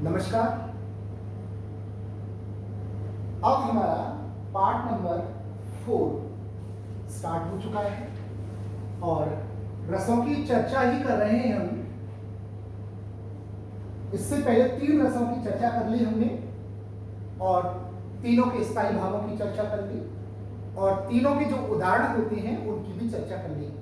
नमस्कार। अब हमारा पार्ट नंबर 4 स्टार्ट हो चुका है और रसों की चर्चा ही कर रहे हैं हम। इससे पहले 3 रसों की चर्चा कर ली हमने और तीनों के स्थायी भावों की चर्चा कर ली और तीनों के जो उदाहरण होते हैं उनकी भी चर्चा कर ली।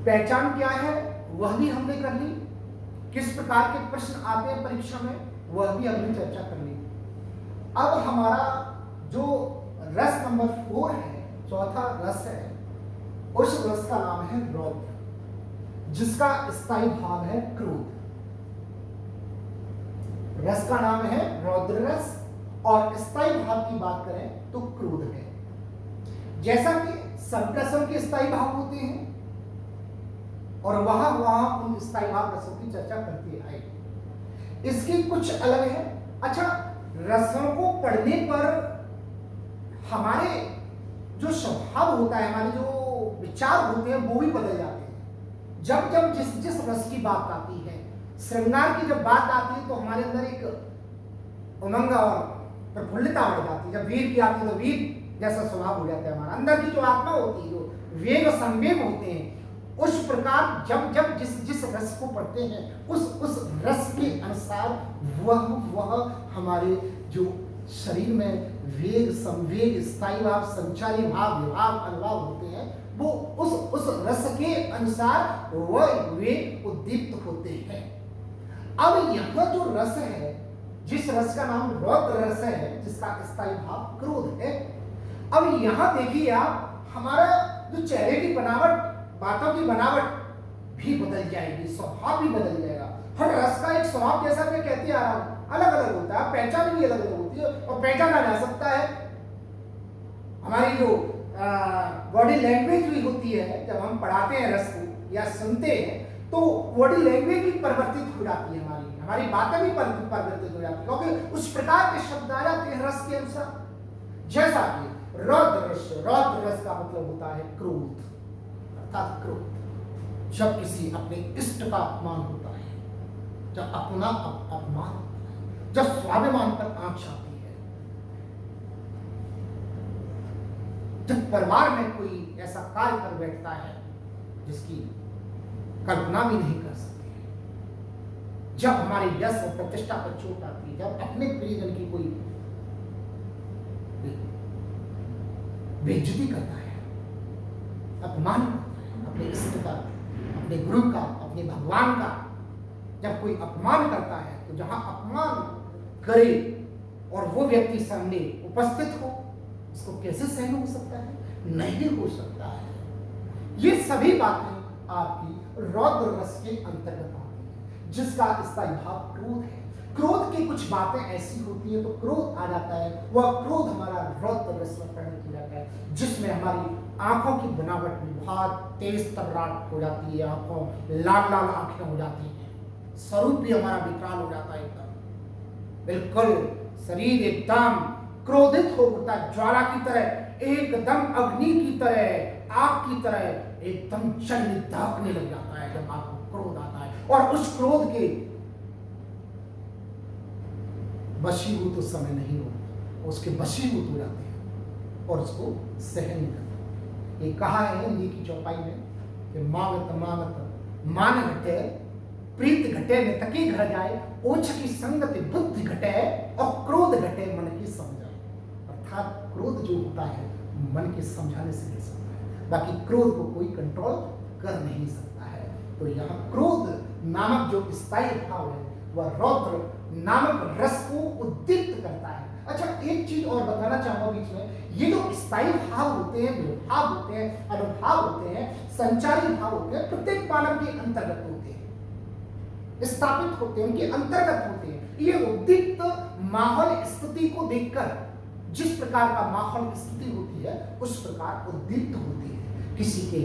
पहचान क्या है वह भी हमने कर ली, किस प्रकार के प्रश्न आते हैं परीक्षा में वह भी हमने चर्चा कर ली। अब हमारा जो रस नंबर 4 है, चौथा रस है, उस रस का नाम है रौद्र, जिसका स्थायी भाव है क्रोध। रस का नाम है रौद्र रस और स्थायी भाव की बात करें तो क्रोध है। जैसा कि सब रसों के स्थायी भाव होते हैं और वहां उन स्थायी भाव रसों की चर्चा करते आए, इसकी कुछ अलग है। अच्छा, रसों को पढ़ने पर हमारे जो स्वभाव होता है, हमारे जो विचार होते हैं वो भी बदल जाते हैं। जब जब जिस जिस रस की बात आती है, श्रृंगार की जब बात आती है तो हमारे अंदर एक उमंग और प्रफुल्लता बढ़ जाती है। जब वीर की आती है तो वीर जैसा स्वभाव हो जाता है। हमारा अंदर की जो आत्मा होती है, जो वेग और संवेग होते हैं, उस प्रकार जब जब जिस जिस रस को पढ़ते हैं उस रस के अनुसार वह हमारे जो शरीर में वेग, संवेग, स्थायी भाव, संचारी भाव, विभाव, अनुभाव होते हैं, वो उस रस के अनुसार वह वे उद्दीप्त होते हैं। अब यह जो रस है, जिस रस का नाम रौद्र रस है, जिसका स्थायी भाव क्रोध है, अब यहां देखिए आप, हमारा जो चेहरे की बनावट, बातों की बनावट भी बदल जाएगी, स्वभाव भी बदल जाएगा। हर रस का एक स्वभाव, जैसा मैं कहते आ रहा हूं, अलग अलग होता है, पहचान भी अलग अलग होती है और पहचाना जा सकता है। हमारी जो बॉडी लैंग्वेज भी होती है, जब हम पढ़ाते हैं रस को या सुनते हैं तो बॉडी लैंग्वेज भी परिवर्तित हो जाती है, हमारी बातें भी परिवर्तित हो जाती है, क्योंकि उस प्रकार के शब्द आ जाते हैं रस के अनुसार। जैसा कि रौद्र रस का मतलब होता है क्रोध, अर्थात क्रोध। जब किसी अपने इष्ट का अपमान होता है, जब अपना अपमान होता है, जब स्वाभिमान पर आंच आती है, जब परिवार में कोई ऐसा कार्य कर बैठता है जिसकी कल्पना भी नहीं कर सकते, जब हमारे यश और प्रतिष्ठा पर चोट आती है, जब अपने प्रियजन की कोई बेइज्जती करता है, अपमान करता है, अपने इष्ट का, अपने गुरु का, अपने भगवान का जब कोई अपमान करता है, तो जहां अपमान करे और वो व्यक्ति सामने उपस्थित हो, उसको कैसे सहन हो सकता है? नहीं हो सकता है। ये सभी बातें आपकी रौद्र रस के अंतर्गत आती है, जिसका स्थायी भाव क्रोध है। क्रोध की कुछ बातें ऐसी होती है तो क्रोध आ जाता है, वह क्रोध हमारा रौद्र रस में परिणत हो जाता है, जिसमें हमारी आंखों की बनावट भी बहुत तेज तर्राट हो जाती है, आंखों लाल लाल आंखें हो जाती हैं, स्वरूप भी हमारा विकराल हो जाता है, एकदम बिल्कुल शरीर एकदम क्रोधित हो उठता है, ज्वाला की तरह, एकदम अग्नि की तरह, आग की तरह एकदम जल दहकने लग जाता है जब आपको क्रोध आता है। और उस क्रोध के वशीभूत उस समय नहीं होता, उसके वशीभूत हो जाते हैं और उसको सहन नहीं करते। ये कहा है हिंदी की चौपाई में कि मागत मागत मान घटे, प्रीत घटे में तकी घर जाए, ओछ की संगति बुद्धि घटे और क्रोध घटे मन की समझाए। अर्थात क्रोध जो होता है मन के समझाने से गिर सकता है, बाकी क्रोध को कोई कंट्रोल कर नहीं सकता है। तो यहाँ क्रोध नामक जो स्थायी भाव है वह रौद्र नामक रस को उद्दीप्त करता है। अच्छा, एक चीज और बताना चाहूंगा बीच में, ये जो स्थायी भाव होते हैं, विभाव होते हैं, अनुभाव होते हैं, संचारी भाव होते हैं, प्रत्येक मानव के अंतर्गत होते हैं, स्थापित होते हैं, उनके अंतर्गत होते हैं। ये उद्दीप्त माहौल स्थिति को देखकर जिस प्रकार का माहौल स्थिति होती है उस प्रकार उद्दीप्त होती है। किसी के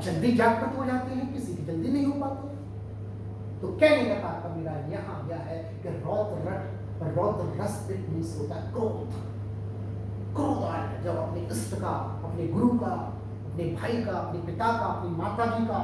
जल्दी जागृत हो जाते हैं, किसी के जल्दी नहीं हो पाते। तो कहने का तात्पर्य मेरा यहाँ यह है कि रौद्र रस मीन्स होता है क्रोध। क्रोध आए जब अपने इष्ट का, अपने गुरु का, अपने भाई का, अपने पिता का, अपनी माता जी का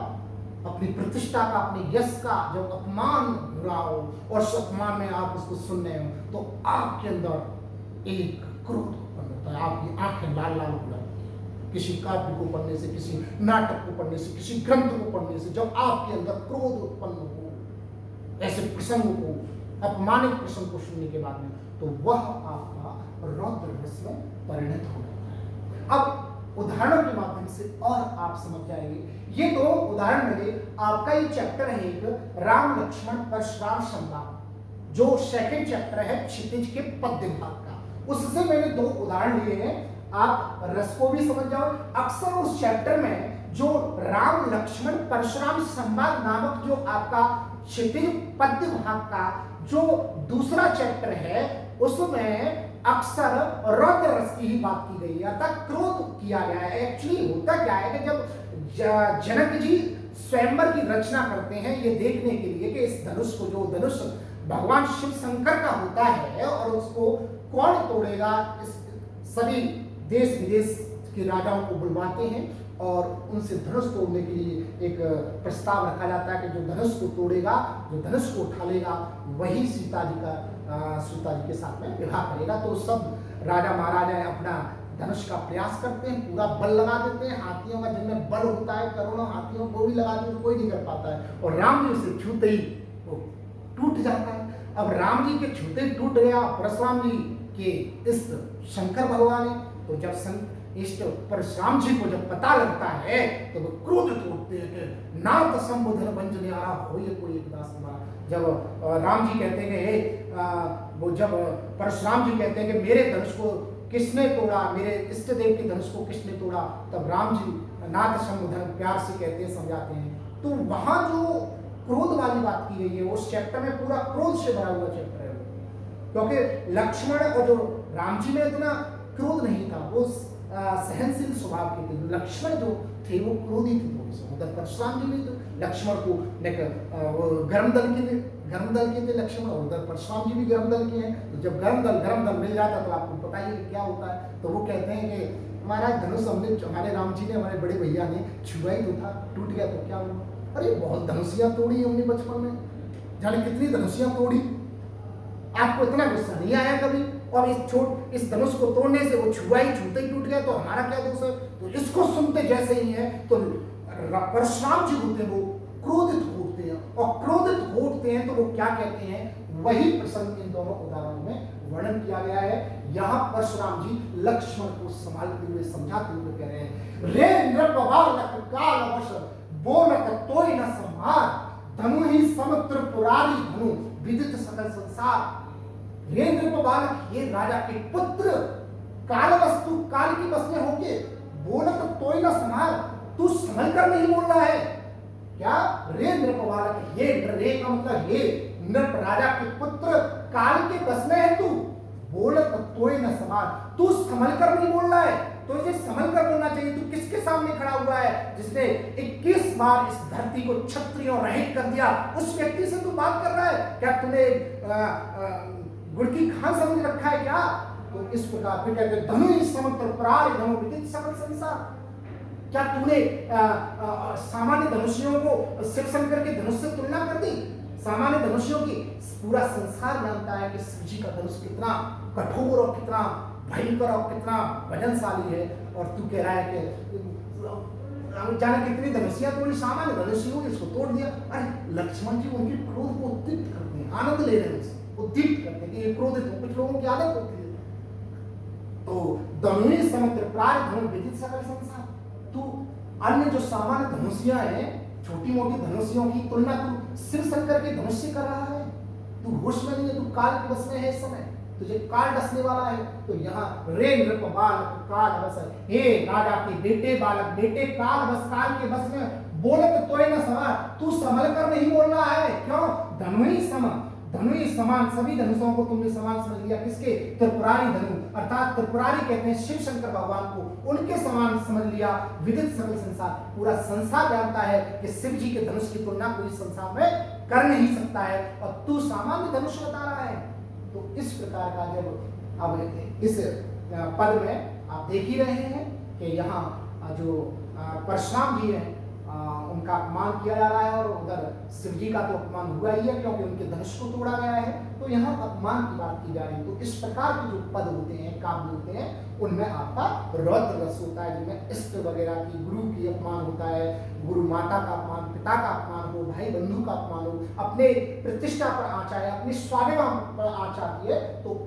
अपनी प्रतिष्ठा का, अपने यश का जब अपमान हो रहा हो और उस अपमान में आप उसको सुन रहे हो, तो आपके अंदर एक क्रोध उत्पन्न होता है, आपकी आंखें लाल लाल हो जाती है। किसी काव्य को पढ़ने से, किसी नाटक को पढ़ने से, किसी ग्रंथ को पढ़ने से जब आपके अंदर क्रोध उत्पन्न हो, ऐसे प्रसंग को, अपमानित प्रसंग को सुनने के बाद में, तो वह आपका रौद्र रस में परिणत हो जाता है। अब उदाहरणों के माध्यम से और आप समझ जाएंगे। ये दो उदाहरण मेरे, आपका ये चैप्टर है एक राम लक्ष्मण परशुराम संवाद, जो सेकंड चैप्टर है क्षितिज के पद्य भाग का, उससे मैंने दो उदाहरण लिए हैं। आप रस को भी समझ जाओ। अक्सर उस चैप्टर में जो राम लक्ष्मण परशुराम संवाद नामक जो आपका क्षितिज पद्य भाग का जो दूसरा चैप्टर है, उसमें अक्सर रौद्र रस की ही बात की गई है, अर्थात क्रोध किया गया है। एक्चुअली होता क्या है कि जब जनक जी स्वयंवर की रचना करते हैं ये देखने के लिए कि इस धनुष को, जो धनुष भगवान शिव शंकर का होता है, और उसको कौन तोड़ेगा, इस सभी देश विदेश के राजाओं को बुलवाते हैं और उनसे धनुष तोड़ने के लिए एक प्रस्ताव रखा जाता है कि जो धनुष को तोड़ेगा, जो धनुष को उठा लेगा, वही सीता जी के साथ में विवाह करेगा। तो सब राजा महाराजा अपना धनुष का प्रयास करते हैं, पूरा बल लगा देते हैं, हाथियों का जिनमें बल होता है, करोड़ों हाथियों को भी लगा देते, कोई नहीं कर पाता है, और राम जी उसे छूते ही वो टूट जाता है। अब राम जी के छूते ही टूट गया, परशुराम जी के इष्ट शंकर भगवान है, तो जब इष्ट परशुराम जी को जब पता लगता है तो वो क्रोधित होते हैं कि नाथ संबोधन वंजने आ हो ये कोई एक दास हमारा। जब राम जी कहते हैं वो जब परशुराम जी कहते हैं कि मेरे धनुष को किसने तोड़ा, मेरे इष्ट देव के धनुष को किसने तोड़ा, तब राम जी नाथ संबोधन प्यार से कहते हैं, समझाते हैं। तो वहां जो क्रोध वाली बात की गई है, उस चैप्टर में पूरा क्रोध से भरा हुआ चैप्टर है, क्योंकि लक्ष्मण और जो राम जी में इतना क्रोध नहीं था, वो सहनशील स्वभाव के थे। लक्ष्मण जो थे वो क्रोधी थे थोड़े से, उधर परशुराम जी भी तो लक्ष्मण को गर्म दल के थे लक्ष्मण, और उधर परशुराम जी भी गर्म दल के हैं। तो जब गर्म दल मिल जाता तो आपको पता ही है क्या होता है। तो वो कहते हैं कि हमारा धनुष हमारे राम जी ने, हमारे बड़े भैया ने छुआ ही तो था, टूट गया तो क्या हुआ, अरे बहुत धनुषियां तोड़ी हमने बचपन में, जाने कितनी धनुषियां तोड़ी, आपको इतना गुस्सा नहीं आया कभी, और इस धनुष को तोड़ने से वो छुआ ही, छूते ही टूट गया, तो हमारा क्या दोष है। तो इसको सुनते जैसे ही है तो परशुराम जी होते हैं वो क्रोधित होते हैं, और क्रोधित होते हैं तो वो क्या कहते हैं, वही प्रसंग इन दोनों उदाहरणों में वर्णन किया गया है। यहाँ परशुराम जी लक्ष्मण को संभालते हुए, समझाते हुए कह रहे हैं, रे नृपबालक कालवश बोलत तोय न संहार, धनु ही समुद्र पुरारी धनु विदित सकल संसार। रे नृपबालक, ये राजा के पुत्र, काल वस्तु काल की बस में होके बोलत तोय न संहार, तू समझ कर नहीं बोल रहा है क्या। रे नृपबालक, ये रे का मतलब ये नृप राजा के पुत्र, काल के बस में है तू, बोलत तोय न संहार, तू समझ कर नहीं बोल रहा है। तो इसे समझ कर बोलना चाहिए। तू किसके सामने खड़ा हुआ है जिसने 21 बार इस धरती को क्षत्रियों रहित कर दिया, उस व्यक्ति से तू बात कर रहा है क्या। तूने गुड़ की खान समझ रखा है क्या। तो इस प्रकार फिर कहते हैं, धनु समुद्र प्रार धनु विदित सकल संसार, क्या तूने सामान्य धनुषियों को शिव शंकर के धनुष से तुलना कर दी। सामान्य धनुषियों की पूरा संसार जानता है कि शिव जी का धनुष कितना कठोर और कितना भयंकर और कितना वजनशाली है, और तू कह रहा है कि जाने कितनी धनुषियां तोड़ी, सामान्य धनुषियों इसको तोड़ दिया। अरे लक्ष्मण जी उनके क्रोध को उद्दीप्त करते हैं, आनंद ले रहे हैं, उद्दीप्त करते हैं कि ये क्रोधित हो। कुछ लोगों की आदत होती है। तो धनुष समुद्र प्रार धनु विदित सकल संसार, तू अन्य जो सामान्य धनुषियां हैं, छोटी मोटी धनुषियों की तुलना तू शिव शंकर के धनुष से कर रहा है। तू होश में नहीं है, तू काल के बस में है इस समय, तुझे काल डसने वाला है। तो यहाँ रे नृप बालक काल बस, हे राजा के बेटे बालक बेटे काल बस, काल के बस में बोलत तोय न संहार, तू संभल कर नहीं बोल रहा है। क्यों। धनु ही समान, सभी धनुषों को तुमने समान समझ लिया। किसके। त्रिपुरारी धनु, अर्थात त्रिपुरारी कहते हैं शिव शंकर भगवान को, उनके समान समझ लिया। विदित सकल संसार, पूरा संसार जानता है कि शिव जी के धनुष की तुलना कोई संसार में कर नहीं सकता है, और तू सामान्य धनुष बता रहा है। तो इस प्रकार का जब अब इस पद में आप देख ही रहे हैं कि यहाँ जो परशुराम जी हैं उनका अपमान किया जा रहा है, और उधर शिव जी का तो अपमान हुआ ही है क्योंकि उनके धनुष को तोड़ा गया है। तो यहाँ अपमान की बात की जा रही है। तो इस प्रकार के जो पद होते हैं, काव्य होते हैं, उनमें आपका रौद्र रस होता है, जिनमें इष्ट वगैरह की, गुरु की अपमान होता है, गुरु माता का अपमान, पिता का अपमान हो, भाई बंधु का अपमान हो, अपने प्रतिष्ठा पर आँच आए, अपनी स्वाभिमान पर आँच आती है, तो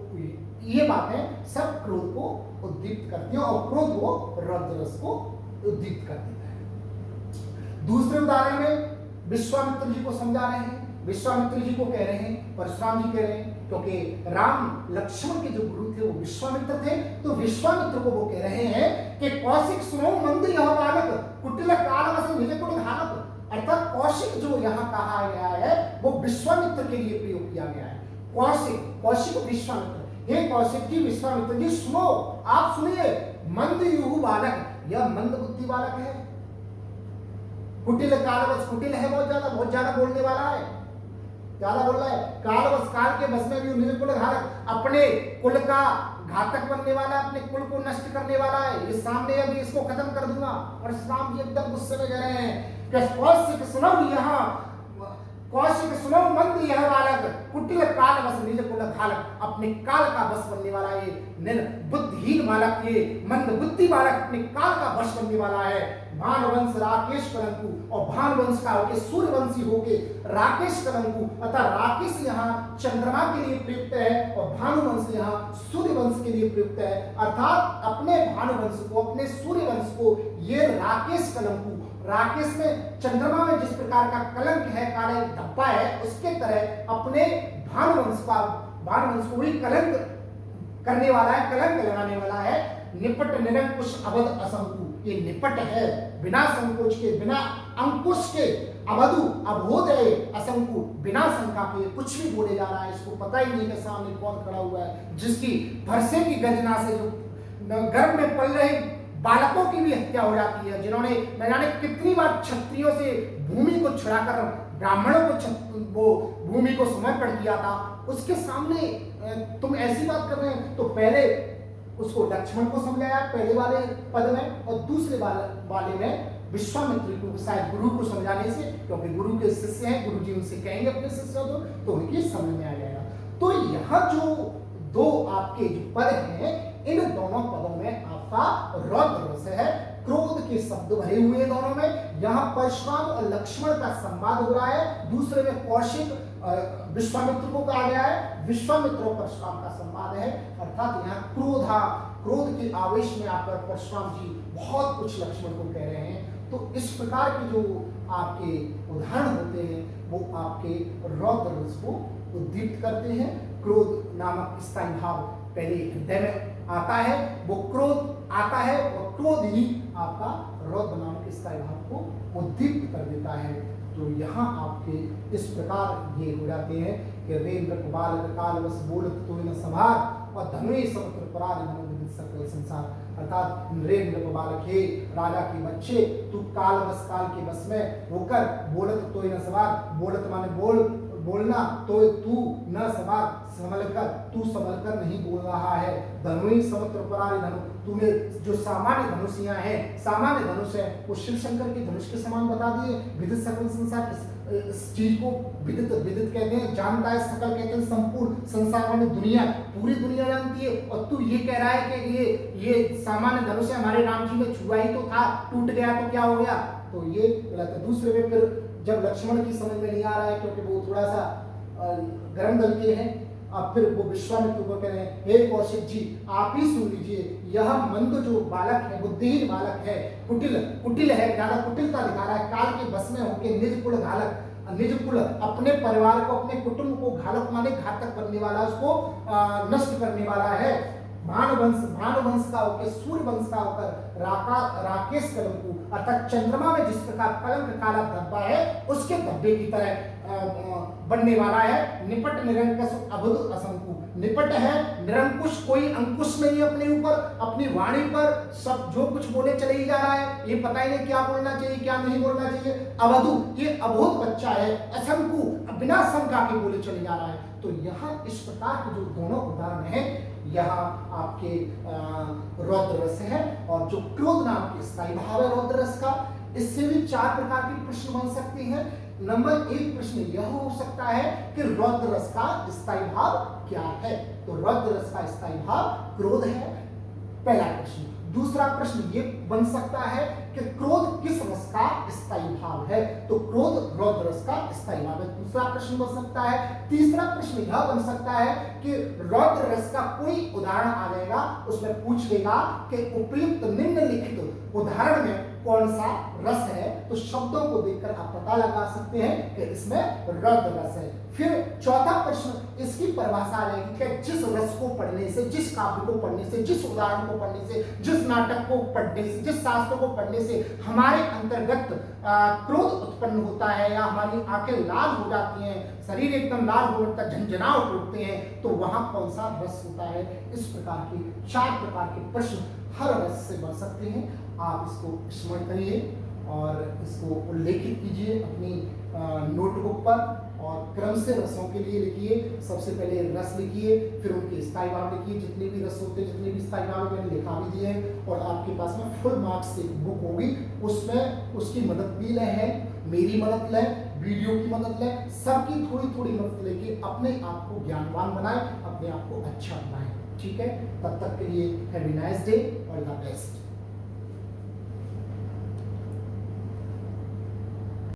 ये बातें सब क्रोध को उद्दीप्त करती हैं, और क्रोध को रौद्र रस को उद्दीप्त कर देता है। दूसरे उदाहरण में विश्वामित्र जी को समझा रहे हैं। विश्वामित्र जी को कह रहे हैं, परशुराम जी कह रहे हैं, क्योंकि राम लक्ष्मण के जो गुरु थे वो विश्वामित्र थे, तो विश्वामित्र को वो कह रहे हैं कि कौशिक सुनो मंद यह बालक कुटिल कालवश निज कुल घालक। अर्थात कौशिक जो यहाँ कहा गया है वो विश्वामित्र के लिए प्रयोग किया गया है। कौशिक विश्वामित्र, हे कौशिक जी, विश्वामित्र जी सुनो, आप सुनिए, मंद युहु बालक, यह मंद बुद्धि बालक है, कुटिल कालवश, कुटिल है बहुत ज्यादा बोलने वाला है, ज्यादा बोल रहा है, कालवश, काल के बस में भी निज कुल घातक, अपने कुल का घातक बनने वाला है, अपने कुल को नष्ट करने वाला है, ये सामने अभी इसको खत्म कर दूंगा। और राम जी एकदम गुस्से में कह रहे हैं कि कौशिक सुनो, यहाँ कौशिक सुनो मंद यह बालक कुटिल काल बस निज कुल घालक, अपने काल का बस बनने वाला ये बुद्धिहीन बालक, ये मंद बुद्धि बालक अपने काल का बस बनने वाला है। भानुवंश राकेश कलंकु, और भानुवंश का होके सूर्यवंशी होके राकेश कलंकु, अतः राकेश यहाँ चंद्रमा के लिए प्रयुक्त है और भानुवंश यहाँ सूर्यवंश के लिए प्रयुक्त है। अर्थात अपने भानुवंश को, अपने सूर्यवंश को ये राकेश कलंकु, राकेश में चंद्रमा में जिस प्रकार का कलंक है, काला एक धब्बा है, उसके तरह अपने भानुवंश को ही कलंक करने वाला है, कलंक लगाने वाला है। निपट निरंकुश अवध असंकु, ये निपट है, बिना संकोच के, बिना अंकुश के, अवधु अबोधय असंकु, बिना शंका के कुछ भी बोले जा रहा है, इसको पता ही नहीं कि सामने कौन खड़ा हुआ है, जिसकी भरसे की गर्जना से जो गर्भ में पल रहे बालकों की भी हत्या हो जाती है, जिन्होंने न जाने कितनी बार क्षत्रियों से भूमि को छुड़ाकर ब्राह्मणों को वो भूमि को समर्पण किया था, उसके सामने तुम ऐसी बात कर रहे हैं। तो पहले उसको लक्ष्मण को समझाया पहले वाले पद में, और दूसरे वाले में विश्वामित्र को, शायद गुरु को समझाने से, क्योंकि गुरु के शिष्य हैं, गुरु जी उनसे कहेंगे अपने शिष्यों को, तो उनकी समझ में आ जाएगा। तो यहाँ जो दो आपके जो पद हैं, इन दोनों पदों में आपका रौद्र रस है, क्रोध के शब्द भरे हुए दोनों में। यहाँ परशुराम और लक्ष्मण का संवाद हो रहा है, दूसरे में कौशिक विश्वामित्र को कहा गया है, विश्वामित्र और परशुराम का संवाद है। अर्थात यहाँ क्रोध के आवेश में आकर परशुराम जी बहुत कुछ लक्ष्मण को कह रहे हैं। तो इस प्रकार के जो आपके उदाहरण होते हैं वो आपके रौद्र रस को उद्दीप्त करते हैं। क्रोध नामक स्थायी भाव पहले हृदय में आता है, वो क्रोध आता है, और क्रोध ही आपका रौद्र नामक स्थायी भाव को उद्दीप्त कर देता है। तो यहाँ आपके इस प्रकार ये हो जाते हैं कि रेन्द्र बालक काल बस बोलत तो न संभार, और धनुष समुद्र परार सकल संसार। अर्थात रेन्द्र बालक, हे राजा के बच्चे, तू काल के बस में होकर बोलत तो न संभार, बोलत माने बोलना, तो तू न सवार, तू संभल कर नहीं बोल रहा है। धनुष समुद्र परारी धनु, तूने जो सामान्य धनुषियां हैं, सामान्य धनुष है, वो शिव शंकर के धनुष के समान बता दिए। विदित सकल संसार, इस चीज को विदित कहते हैं, जानता है, सकल कहते हैं संपूर्ण संसार में, दुनिया, पूरी दुनिया जानती है। और तू ये कह रहा है कि ये सामान्य धनुष है, हमारे राम जी में छुआ ही तो था, टूट गया तो क्या हो गया, तो ये गलत है। दूसरे में फिर जब लक्ष्मण की समझ में नहीं आ रहा है, क्योंकि वो थोड़ा सा गर्म दल के हैं, अब फिर वो विश्वामित्र को कह रहे हैं, हे कौशिक जी, आप ही सुन लीजिए, यह मंद जो बालक है, बुद्धिहीन बालक है, कुटिल है, ज्यादा कुटिलता दिखा रहा है, काल के बस में होकर निज कुल घालक, निज कुल अपने परिवार को, अपने कुटुंब को, घालक माने घातक करने वाला, उसको नष्ट करने वाला है। भानुवंश का होकर सूर्यवंश का होकर राकेश कलंकु, अर्थात चंद्रमा में जिस प्रकार कलंक काला धब्बा है, उसके धब्बे की तरह बनने वाला है। निपट निरंकुश अभुद असंकु, निपट है, निरंकुश, कोई अंकुश नहीं है अपने ऊपर, अपनी वाणी पर सब जो कुछ बोले चले ही जा रहा है, ये पता ही नहीं क्या बोलना चाहिए क्या नहीं बोलना चाहिए। अवधु, ये अबोध बच्चा है, असंकु, बिना शंका के बोले चले जा रहा है। तो यहाँ इस प्रकार के जो दोनों उदाहरण हैं, यहाँ आपके रौद्र रस है, और जो क्रोध नाम के स्थायी भाव है रौद्र रस का, इससे भी 4 प्रकार के प्रश्न बन सकते हैं। नंबर 1 प्रश्न यह हो सकता है कि रौद्र रस का स्थायी भाव क्या है? तो रौद्र रस का स्थायी भाव क्रोध है, पहला प्रश्न। दूसरा प्रश्न ये बन सकता है कि क्रोध किस रस का स्थायी भाव है? तो क्रोध रौद्र रस का स्थायी भाव है, दूसरा प्रश्न बन सकता है। तीसरा प्रश्न यह बन सकता है कि रौद्र रस का कोई उदाहरण आ जाएगा, उसमें पूछ लेगा कि उपयुक्त निम्नलिखित उदाहरण में कौन सा रस है, तो शब्दों को देखकर आप पता लगा सकते हैं कि इसमें रौद्र रस है। फिर चौथा प्रश्न इसकी परिभाषा आ जाएगी कि जिस रस को पढ़ने से, जिस काव्य को पढ़ने से, जिस उदाहरण को पढ़ने से, जिस नाटक को पढ़ने से, जिस शास्त्र को पढ़ने से हमारे अंतर्गत क्रोध उत्पन्न होता है या हमारी आंखें लाल हो जाती हैं, शरीर एकदम लाल हो जाता है, झंझनाहट उठते हैं, तो वहां कौन सा रस होता है। इस प्रकार के 4 प्रकार के प्रश्न हर रस से बन सकते हैं। आप इसको स्मरण करिए और इसको उल्लेखित कीजिए अपनी नोटबुक पर और क्रम से रसों के लिए लिखिए। सबसे पहले रस लिखिए, फिर उनके स्थायी भाव लिखिए, जितने भी रस होते हैं, जितने भी स्थायी भाव मैंने लिखा भी दिए हैं। और आपके पास में फुल मार्क्स से बुक होगी, उसमें उसकी मदद भी है, मेरी मदद लें, वीडियो की मदद लें, सबकी थोड़ी थोड़ी मदद लेके अपने आप को ज्ञानवान बनाएं, अपने आप को अच्छा बनाएं। ठीक है, तब तक के लिए have a nice day, all the best.